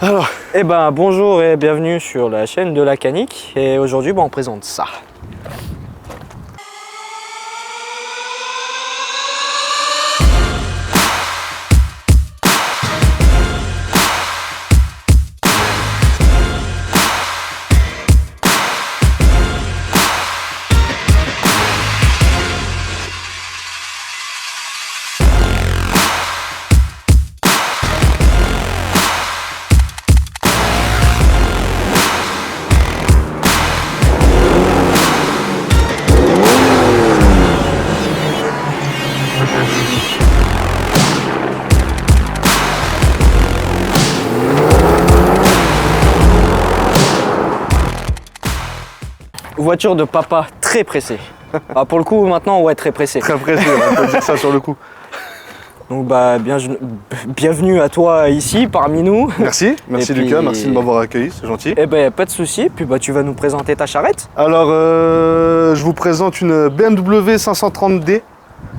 Alors, Eh ben bonjour et bienvenue sur la chaîne de la Canique. Et aujourd'hui on présente ça. Voiture de papa très pressé. Ah, pour le coup maintenant ouais très pressé. très pressé, on peut dire ça sur le coup. Donc bah bienvenue à toi ici parmi nous. Merci Et Lucas, puis- merci de m'avoir accueilli, c'est gentil. Eh ben pas de souci. Puis bah tu vas nous présenter ta charrette. Alors, je vous présente une BMW 530D,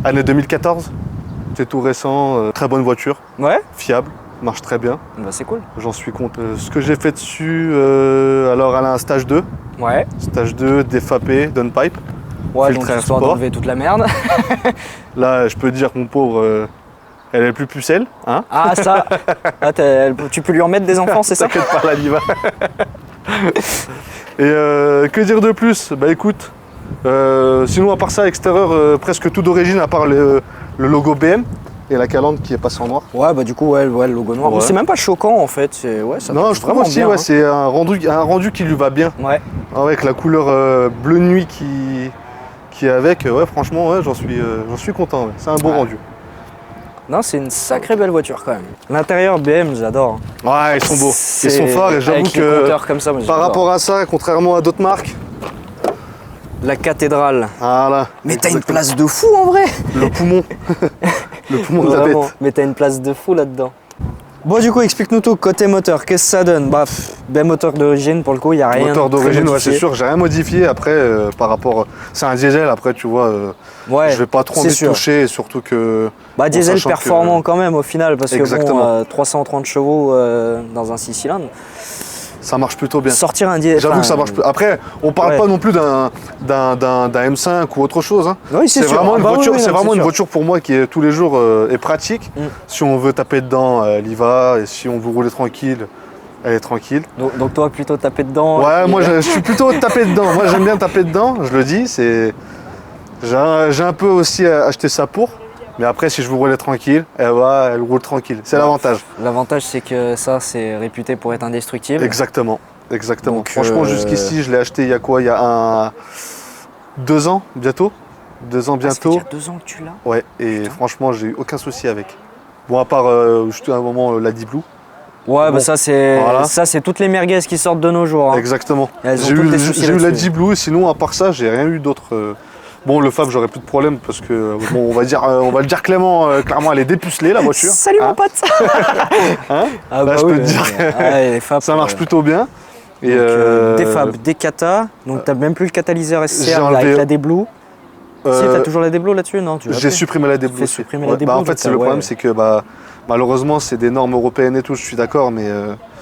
année 2014. C'est tout récent, très bonne voiture, Ouais. fiable, marche très bien. Bah c'est cool. J'en suis content. Ce que j'ai fait dessus, alors elle a un stage 2. Ouais. Stage 2, DFAP, downpipe. Ouais Filtre donc à histoire sport. d'enlever toute la merde. Là, je peux dire que mon pauvre, elle est plus pucelle, hein. Ah ça. Ah, tu peux lui en mettre des enfants c'est ça? T'inquiète pas, là, elle y va. Et que dire de plus? Bah écoute, sinon à part ça, extérieur presque tout d'origine, à part le logo BM et la calandre qui est passée en noir. Ouais bah du coup ouais, le logo noir. Ouais. C'est même pas choquant en fait. Ouais ça Non, passe je trouve vraiment aussi, bien, ouais, hein. c'est un rendu qui lui va bien. Ouais. Avec la couleur bleu nuit qui est avec, ouais, franchement, ouais, j'en suis content. Ouais. C'est un beau Ouais. rendu. Non c'est une sacrée belle voiture quand même. L'intérieur BM j'adore. Ouais, ils sont beaux, ils sont forts et j'avoue avec les que compteurs comme ça, moi, par j'adore. rapport à ça, contrairement à d'autres marques, La cathédrale. voilà. Mais t'as une Exactement. place de fou en vrai. Le poumon. Le poumon de la Vraiment. bête. Mais t'as une place de fou là-dedans. Bon du coup explique-nous tout, côté moteur, qu'est-ce que ça donne? Bah ben moteur d'origine pour le coup, il n'y a rien. Moteur de très d'origine, ouais, modifié. c'est sûr, j'ai rien modifié après par rapport. C'est un diesel, après, tu vois, Ouais, je vais pas trop c'est envie de sûr. toucher, et surtout que. Bah diesel sachant performant quand même au final, parce que Exactement. bon, 330 chevaux dans un 6 cylindres. Ça marche plutôt bien. Sortir un diesel. J'avoue que ça marche plus. Après, on parle ouais. pas non plus d'un M5 ou autre chose. Hein. Oui, c'est sûr. vraiment Ah une bah oui, voiture, oui, c'est non, vraiment c'est une sûr. voiture pour moi qui est tous les jours est pratique. Mm. Si on veut taper dedans, elle y va. Et si on veut rouler tranquille, elle est tranquille. Donc toi plutôt taper dedans. Ouais, et puis, moi je suis plutôt taper dedans. Moi j'aime bien taper dedans, je le dis. J'ai un peu aussi acheté ça pour. Mais après, si je veux rouler tranquille, elle roule tranquille. C'est l'avantage. L'avantage c'est que ça c'est réputé pour être indestructible. Exactement. Exactement. Donc, Franchement, jusqu'ici, je l'ai acheté il y a quoi? Il y a 2 ans bientôt. 2 ans Ah, ça fait bientôt. dire 2 ans que tu l'as. Ouais, et franchement, j'ai eu aucun souci avec. Bon, à part juste à un moment la Deep Blue. Ouais, Bon, bah ça c'est voilà. ça c'est toutes les merguez qui sortent de nos jours. Hein. Exactement. Elles ont J'ai toutes eu, des soucis j'ai eu la là-dessus. Deep Blue, sinon, à part ça, j'ai rien eu d'autre. Bon, le Fab, j'aurais plus de problème parce que, bon, on va le dire clairement, elle est dépucelée, la voiture. Salut Hein. mon pote. Hein. Ah Là, je peux te dire ouais, les Fab, Ça marche plutôt bien. Et des Fab, des Cata, donc t'as même plus le catalyseur j'ai SCR enlevé- avec la D-Blue. Si euh, t'as toujours la D-Blue là-dessus, non? Tu l'as J'ai plus. supprimé la Deep Fait Blue. supprimer Ouais, la Deep bah, Blue, en fait, donc, c'est le ouais. problème, c'est que malheureusement, c'est des normes européennes et tout, je suis d'accord, mais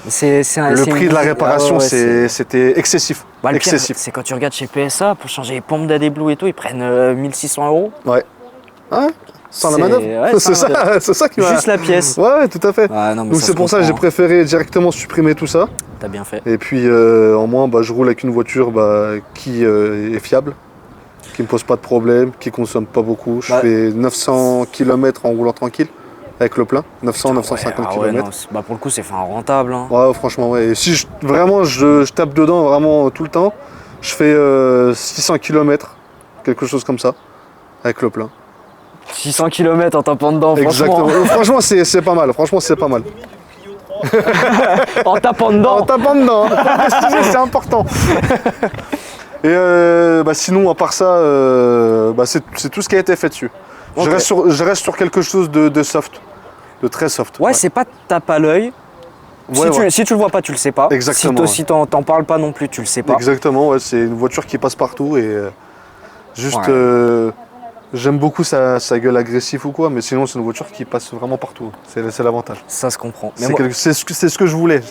C'est le prix de la réparation, ah ouais, c'était excessif. Bah, le pire, excessif. c'est quand tu regardes chez PSA, pour changer les pompes d'AD-Blue et tout, ils prennent 1600 €. Ouais. Ouais, sans la C'est- manœuvre. ouais, sans c'est la ça, c'est ça qui m'a. Juste la pièce. Ouais, tout à fait. Ah, non, mais Donc ça c'est se pour ça que j'ai comprend. préféré directement supprimer tout ça. T'as bien fait. Et puis en moins, je roule avec une voiture qui est fiable, qui me pose pas de problème, qui consomme pas beaucoup. Je Bah- fais 900 km en roulant tranquille avec le plein, 900-950 Ouais, ah ouais, km. non, bah pour le coup, c'est fin rentable. Hein. Ouais, franchement, ouais. Et si je tape dedans vraiment tout le temps, je fais 600 km, quelque chose comme ça, avec le plein. 600 km en tapant dedans, Exactement. franchement. Franchement, c'est pas mal. Franchement, c'est pas mal. En tapant dedans. En tapant dedans, hein. Faut préciser, c'est important. Et sinon, à part ça, c'est tout ce qui a été fait dessus. Ok. Je reste sur quelque chose de soft, de très soft. Ouais, c'est pas tape à l'œil. Ouais, Si tu le vois pas, tu le sais pas. Exactement, Si t'en parles pas non plus, tu le sais pas. Exactement, ouais, c'est une voiture qui passe partout et juste, Ouais. j'aime beaucoup sa gueule agressive ou quoi, mais sinon c'est une voiture qui passe vraiment partout. C'est l'avantage. Ça se comprend. Mais C'est moi, c'est ce que je voulais.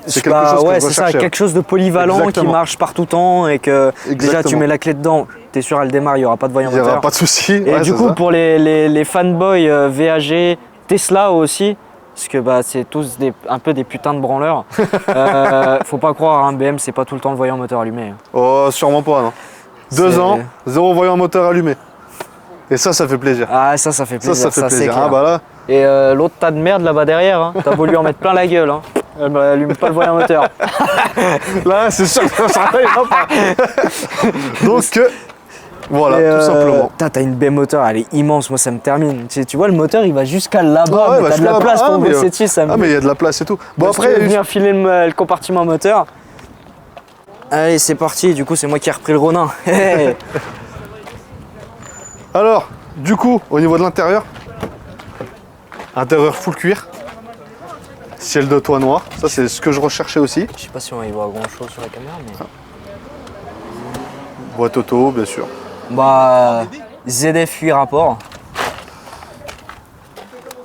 C'est quelque chose que ouais, je c'est ça, recherchais. quelque chose de polyvalent qui Exactement. marche par tout temps et que déjà tu Exactement. mets la clé dedans, t'es sûr elle démarre, il n'y aura pas de voyant Il n'y moteur. aura pas de souci. Et Ouais, du c'est coup ça. pour les fanboys VAG, Tesla aussi, parce que bah, c'est tous un peu des putains de branleurs. Faut pas croire, un BM c'est pas tout le temps le voyant moteur allumé. Oh, sûrement pas, non. 2 C'est- ans, 0 voyant moteur allumé. Et ça fait plaisir. Ah ça fait plaisir, Ça fait c'est plaisir. clair. Ah bah là, Et l'autre tas de merde là-bas derrière, hein, t'as voulu en mettre plein la gueule. Hein. Elle allume pas le voyant moteur. là c'est sûr que ça arrive pas. Donc, voilà, Et, tout simplement. T'as une baie moteur, elle est immense, moi ça me termine. Tu vois le moteur il va jusqu'à là-bas, Ah ouais, mais bah, t'as de jusqu'à la place là-bas. pour Ah, mais, bosser dessus, ça me... Ah mais il y a de la place et tout. Bon Bon, si tu après, veux venir filer le compartiment moteur. Allez c'est parti, du coup c'est moi qui ai repris le Ronin. Hey. alors, du coup, au niveau de l'intérieur, intérieur full cuir, ciel de toit noir, ça c'est ce que je recherchais aussi. Je sais pas si on va y voir grand chose sur la caméra, mais... Boîte auto, bien sûr. Bah, ZF 8 rapport.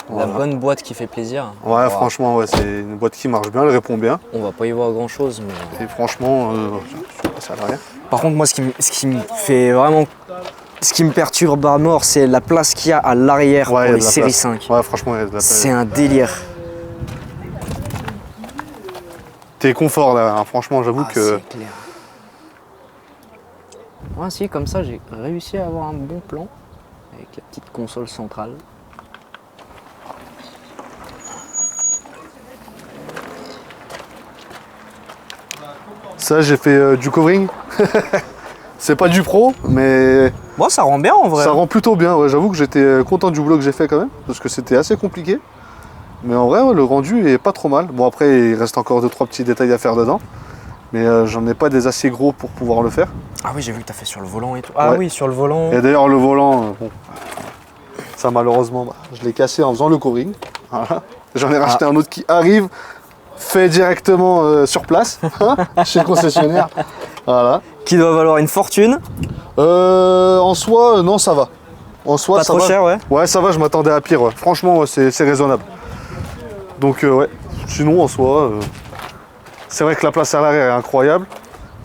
Voilà. La bonne boîte qui fait plaisir. Ouais, Bon, franchement, ouais, c'est une boîte qui marche bien, elle répond bien. on va pas y voir grand chose, mais... Et franchement, je passe à l'arrière. Par contre, moi, ce qui me fait vraiment... Ce qui me perturbe à mort, c'est la place qu'il y a à l'arrière Ouais, il y pour a les de la séries place. 5. Ouais, franchement, il y a de la place. C'est un délire. T'es confort là, hein. Franchement, j'avoue Ah, que. c'est clair. Ouais, si, comme ça, j'ai réussi à avoir un bon plan avec la petite console centrale. Ça, j'ai fait du covering. C'est pas du pro, mais Bon, ça rend bien en vrai. ça rend plutôt bien. Ouais, j'avoue que j'étais content du boulot que j'ai fait quand même, parce que c'était assez compliqué. Mais en vrai, ouais, le rendu est pas trop mal. Bon, après, il reste encore 2-3 petits détails à faire dedans. Mais j'en ai pas des assez gros pour pouvoir le faire. Ah oui, j'ai vu que t'as fait sur le volant et tout. Ah Ouais. oui, sur le volant. Et d'ailleurs, le volant, bon, ça malheureusement, bah, je l'ai cassé en faisant le covering. Voilà. J'en ai racheté un autre qui arrive, fait directement sur place, hein, chez le concessionnaire. Voilà. Qui doit valoir une fortune. En soi, non, ça va. En soi, Pas ça trop va. cher, ouais. Ouais, ça va, je m'attendais à pire. Ouais. Franchement, ouais, c'est raisonnable. Donc, ouais. Sinon, en soi, c'est vrai que la place à l'arrière est incroyable.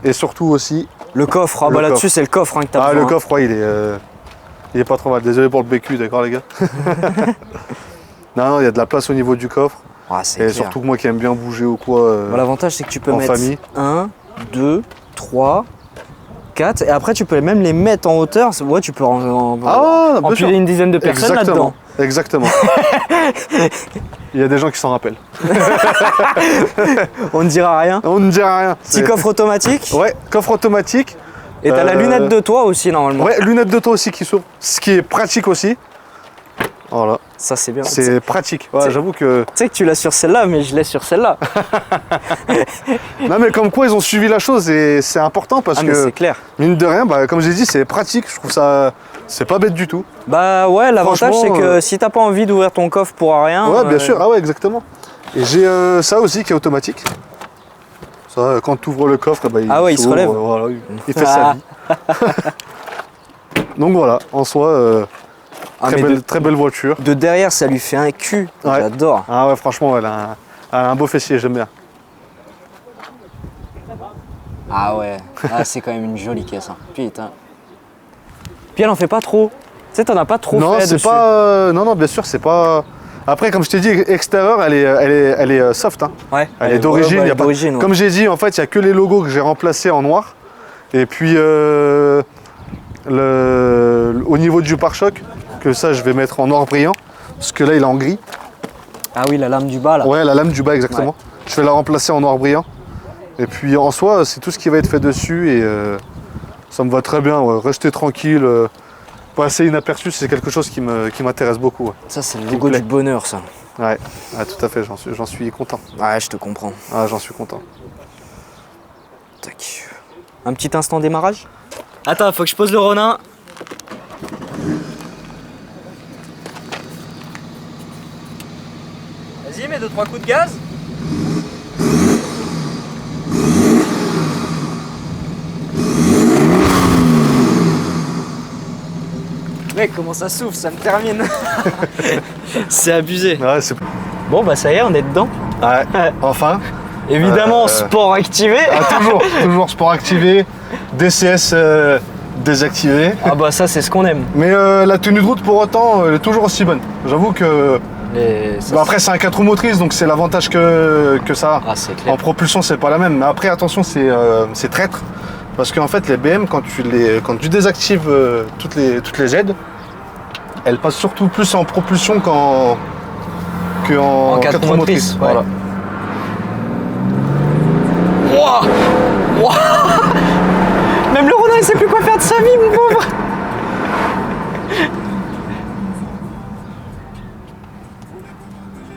Et surtout aussi, Le coffre, ah Le bah là-dessus, coffre. c'est le coffre hein, que t'as ah, besoin. le coffre, ouais, il est pas trop mal. Désolé pour le BQ, d'accord, les gars. Non, il y a de la place au niveau du coffre. Ah, c'est Et clair. surtout que moi qui aime bien bouger ou quoi. Bon, l'avantage, c'est que tu peux en mettre famille. 1, 2, 3, 4. Et après, tu peux même les mettre en hauteur. Ouais, tu peux Ah, bien sûr. empiler une dizaine de personnes là-dedans. Exactement. Il y a des gens qui s'en rappellent. On ne dira rien. On ne dira rien. Petit coffre automatique. Ouais, coffre automatique. Et t'as la lunette de toit aussi, normalement. Ouais, lunettes de toit aussi qui s'ouvrent. Ce qui est pratique aussi. Voilà, Ça, c'est bien. Tu c'est pratique. Ouais, c'est- j'avoue que. sais que tu l'as sur celle-là, mais je l'ai sur celle-là. Non, mais comme quoi, ils ont suivi la chose et c'est important parce Ah, mais que, c'est clair. mine de rien, bah, comme j'ai dit, c'est pratique. Je trouve ça. C'est pas bête du tout. Bah ouais, l'avantage, c'est Franchement, que si t'as pas envie d'ouvrir ton coffre pour rien. Ouais, bien sûr. Ah, ouais, exactement. Et j'ai ça aussi qui est automatique. Ça, quand tu ouvres le coffre, bah, Ah ouais, il se s'ouvre, relève. voilà, il fait sa vie. Donc voilà, en soi, Ah, mais très belle voiture. de derrière, ça lui fait un cul. Ouais. J'adore. Ah ouais, franchement, elle a un beau fessier, j'aime bien. Ah ouais, ah, c'est quand même une jolie caisse. Hein. Putain. Puis elle en fait pas trop. Tu sais, t'en as pas trop Non, fait c'est dessus. pas. Non, bien sûr, c'est pas. Après, comme je t'ai dit, extérieur, elle est soft. Hein. Ouais. Elle est d'origine. Ouais, y a pas... d'origine, ouais. Comme j'ai dit, en fait, il n'y a que les logos que j'ai remplacés en noir. Et puis, au niveau du pare-choc, que ça, je vais mettre en noir brillant. Parce que là, il est en gris. Ah oui, la lame du bas là. Ouais, la lame du bas, exactement. Je vais la remplacer en noir brillant. Et puis, en soi, c'est tout ce qui va être fait dessus. Et ça me va très bien. Ouais. Rester tranquille. Passer inaperçu, c'est quelque chose qui m'intéresse beaucoup. Ouais. Ça, c'est le me logo plaît. du bonheur, ça. Ouais, tout à fait, j'en suis content. Ouais, je te comprends. Ah, j'en suis content. Tac. Un petit instant démarrage. Attends, faut que je pose le Ronin. Vas-y, mets 2-3 coups de gaz. Mec, comment ça souffle, ça me termine. C'est abusé. Ouais, c'est... Bon, bah ça y est, on est dedans. Ouais, enfin. Évidemment, sport activé. Toujours sport activé, DCS désactivé. Ah bah ça, c'est ce qu'on aime. Mais la tenue de route, pour autant, elle est toujours aussi bonne. J'avoue que... après, c'est un 4 roues motrices, donc c'est l'avantage que ça a. Ah, c'est clair. En propulsion, c'est pas la même. Mais après, attention, c'est traître. Parce qu'en fait, les BM, quand tu désactives toutes les aides, elles passent surtout plus en propulsion qu'en 4 roues motrices. Ouais. Voilà. Wow. Wow. Même le Renault, il sait plus quoi faire de sa vie, mon pauvre.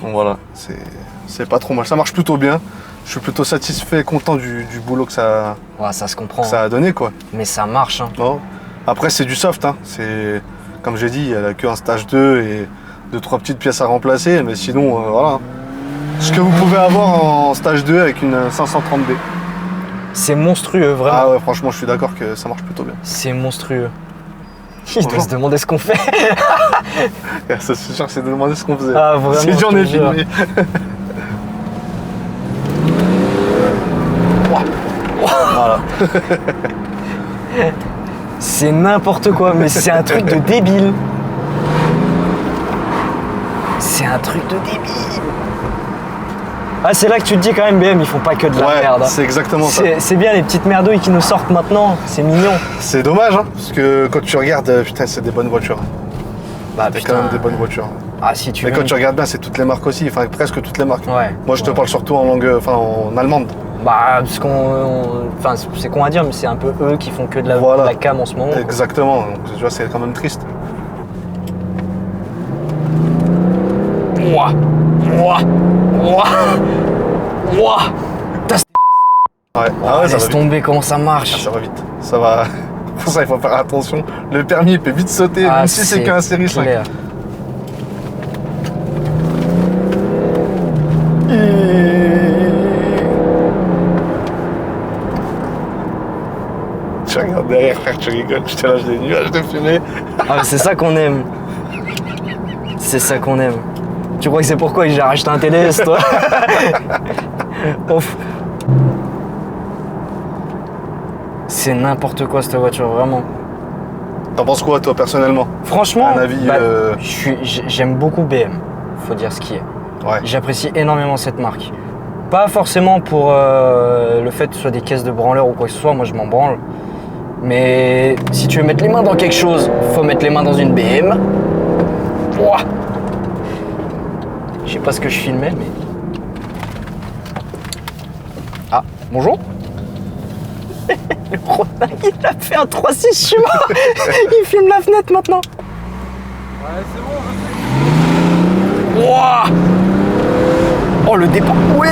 Donc voilà, c'est pas trop mal. Ça marche plutôt bien. Je suis plutôt satisfait et content du boulot que ça, Ouais, ça se comprend. que ça a donné, quoi. Mais ça marche. Hein. Bon. Après, c'est du soft. Hein. Comme j'ai dit, il n'y a qu'un stage 2 et 2-3 petites pièces à remplacer. Mais sinon, voilà. Ce que vous pouvez avoir en stage 2 avec une 530B. C'est monstrueux, vraiment. Ah ouais, franchement, je suis d'accord que ça marche plutôt bien. C'est monstrueux. Il doit se demander ce qu'on fait. Ça, c'est sûr que c'est de demander ce qu'on faisait. Ah, vraiment, C'est dur je de te jure. filmer. Voilà. C'est n'importe quoi, mais c'est un truc de débile. C'est un truc de débile. Ah, c'est là que tu te dis quand même, BM, ils font pas que de la merde. Hein. C'est exactement ça. C'est bien les petites merdouilles qui nous sortent maintenant, c'est mignon. C'est dommage, hein, parce que quand tu regardes, putain, c'est des bonnes voitures. Bah C'est quand même des bonnes voitures. Ah, si tu Mais veux. quand tu regardes bien, c'est toutes les marques aussi, enfin presque toutes les marques. Ouais. Moi, je te parle surtout en langue, en allemande. Bah, parce enfin, c'est con à dire, mais c'est un peu eux qui font que de Voilà. la cam en ce moment. quoi. Exactement. Donc, tu vois, c'est quand même triste. Ouah. Ouah. Ouah. Ouah. Putain, Ouais. Ah ouais, ça va laisse vite. tomber comment ça marche. Ça va vite. Ça va. Pour ça, il faut faire attention. Le permis, il peut vite sauter, Ah, même si c'est qu'un série 5. clair. Tu regardes derrière, frère, tu rigoles. Je te lâche des nuages de fumée. Ah, c'est ça qu'on aime. C'est ça qu'on aime. Tu crois que c'est pourquoi j'ai racheté un TDS, toi? Ouf. C'est n'importe quoi cette voiture, vraiment. T'en penses quoi, toi, personnellement? Franchement, Un avis, j'aime beaucoup BM, faut dire ce qui est. Ouais. J'apprécie énormément cette marque. Pas forcément pour le fait que ce soit des caisses de branleur ou quoi que ce soit, moi je m'en branle. Mais si tu veux mettre les mains dans quelque chose, faut mettre les mains dans une BM. Ouah. Je sais pas ce que je filmais, mais... Ah, bonjour. Le Ronin, il a fait un 3-6 chez moi. Il filme la fenêtre maintenant. Ouais, c'est bon, je sais. Ouah. Oh, le départ. Oui.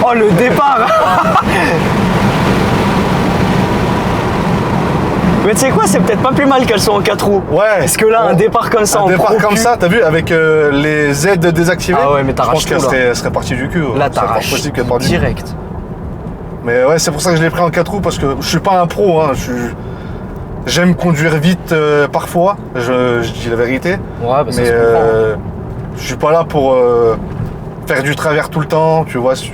Oh, le départ. Mais tu sais quoi, c'est peut-être pas plus mal qu'elles soient en 4 roues. Ouais. Parce que là, un départ comme ça, Un en départ procu, comme ça, t'as vu, avec les aides désactivées. Ah ouais, mais je t'arraches pense qu'elle tout, là. serait partie du cul. là, C'est fort t'arraches possible qu'elle parte du cul. direct. Mais ouais, c'est pour ça que je l'ai pris en 4 roues, parce que je suis pas un pro. Hein, j'aime conduire vite parfois, je dis la vérité. Ouais, bah ça mais se comprend. je suis pas là pour faire du travers tout le temps, tu vois. Je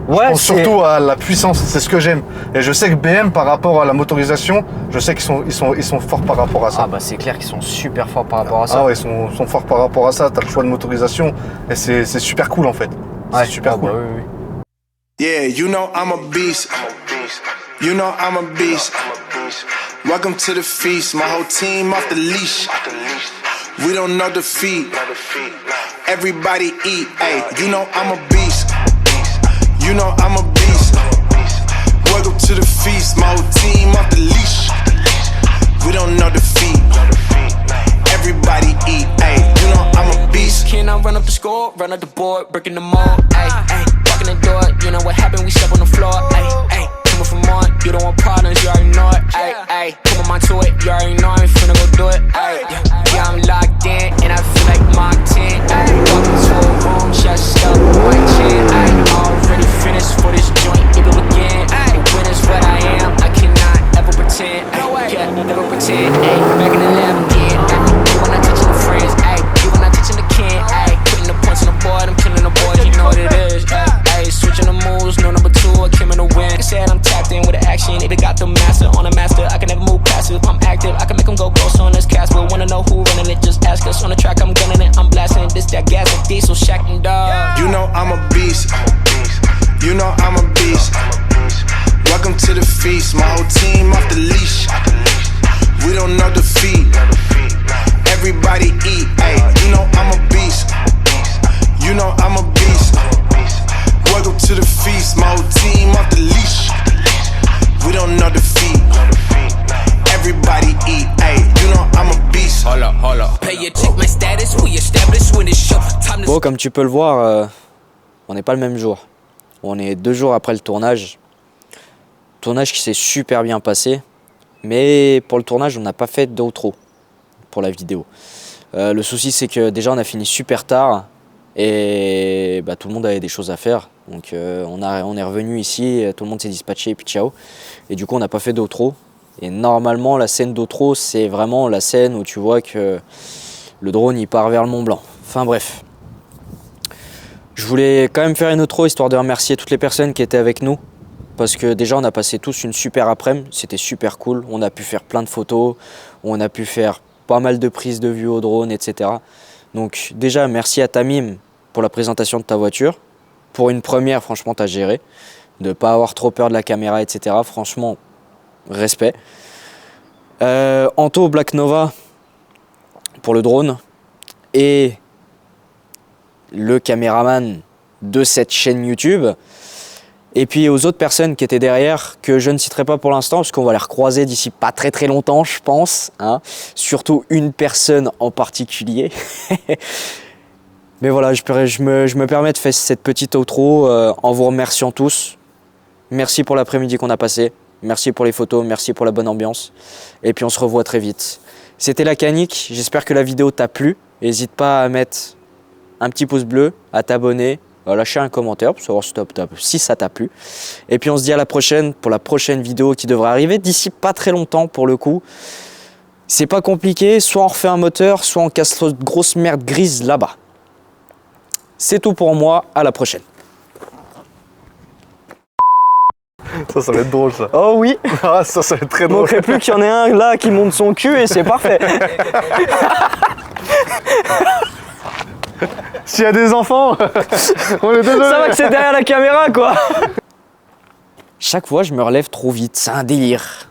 Ouais, pense surtout à la puissance, c'est ce que j'aime. Et je sais que BM, par rapport à la motorisation, je sais qu'ils sont forts par rapport à ça. Ah bah c'est clair qu'ils sont super forts par rapport à ça. Ah ouais, ils sont forts par rapport à ça. T'as le choix de motorisation et c'est super cool en fait. Ouais, C'est super ah cool. bah oui, oui. Yeah, you know I'm a beast. You know I'm a beast. Welcome to the feast. My whole team off the leash. We don't know defeat. Everybody eat. Hey, you know I'm a beast. You know I'm a beast. Welcome to the feast. My whole team off the leash. We don't know defeat. Everybody eat. Hey, you know I'm a beast. Can I run up the score, run up the board, breaking the mold? Ay, ay, walking the door, you know what happened, we step on the floor. Ay, ay, coming from on, you don't want problems, you already know it. Ay, ay, come on, to it, you already know I'm finna go do it. Ay, yeah, I'm locked in, and I feel like Mark 10. Ay, walking to a room, just up, one chin. Ay, already finished for this joint, it will begin. Ay, when is what I am, I cannot ever pretend. Ay, yeah, never pretend. Ay, back in the lab again. Ay, you when I touching the friends, ay, you when I touching the can, ay, putting the point got gas like diesel, Shaq and Dog. You know I'm a beast. You know I'm a beast. Welcome to the feast. My whole team off the leash. We don't know defeat. Everybody eat. Ay, you know I'm a beast. You know I'm a beast. Welcome to the feast. My whole team off the leash. We don't know defeat. Everybody eat. Ay, you know I'm a beast. Hold up. Pay your check, my status. We established when it's show. Time to Bon, comme tu peux le voir, on n'est pas le même jour. On est 2 jours après le tournage. Tournage qui s'est super bien passé. Mais pour le tournage, on n'a pas fait d'outro pour la vidéo. Le souci, c'est que déjà, on a fini super tard. Et bah, tout le monde avait des choses à faire. Donc on est revenu ici, tout le monde s'est dispatché et puis ciao. Et du coup, on n'a pas fait d'outro. Et normalement, la scène d'outro, c'est vraiment la scène où tu vois que le drone, il part vers le Mont Blanc. Enfin bref. Je voulais quand même faire une outro histoire de remercier toutes les personnes qui étaient avec nous. Parce que déjà, on a passé tous une super après-midi. C'était super cool. On a pu faire plein de photos. On a pu faire pas mal de prises de vue au drone, etc. Donc déjà, merci à Tamim pour la présentation de ta voiture. Pour une première, franchement, tu as géré. De ne pas avoir trop peur de la caméra, etc. Franchement, respect. Anto Black Nova pour le drone. Et le caméraman de cette chaîne YouTube. Et puis aux autres personnes qui étaient derrière, que je ne citerai pas pour l'instant, parce qu'on va les recroiser d'ici pas très très longtemps, je pense. Hein. Surtout une personne en particulier. Mais voilà, je me permets de faire cette petite outro en vous remerciant tous. Merci pour l'après-midi qu'on a passé. Merci pour les photos, merci pour la bonne ambiance. Et puis on se revoit très vite. C'était La Canique, j'espère que la vidéo t'a plu. N'hésite pas à mettre un petit pouce bleu, à t'abonner, à lâcher un commentaire pour savoir si ça t'a plu. Et puis on se dit à la prochaine pour la prochaine vidéo qui devrait arriver d'ici pas très longtemps pour le coup. C'est pas compliqué, soit on refait un moteur, soit on casse cette grosse merde grise là-bas. C'est tout pour moi, à la prochaine. Ça va être drôle ça. Oh oui, Ah, ça va être très il drôle. manquerait plus qu'il y en ait un là qui monte son cul et c'est parfait. S'il y a des enfants, on est désolé. Ça va que c'est derrière la caméra quoi. Chaque fois je me relève trop vite, c'est un délire.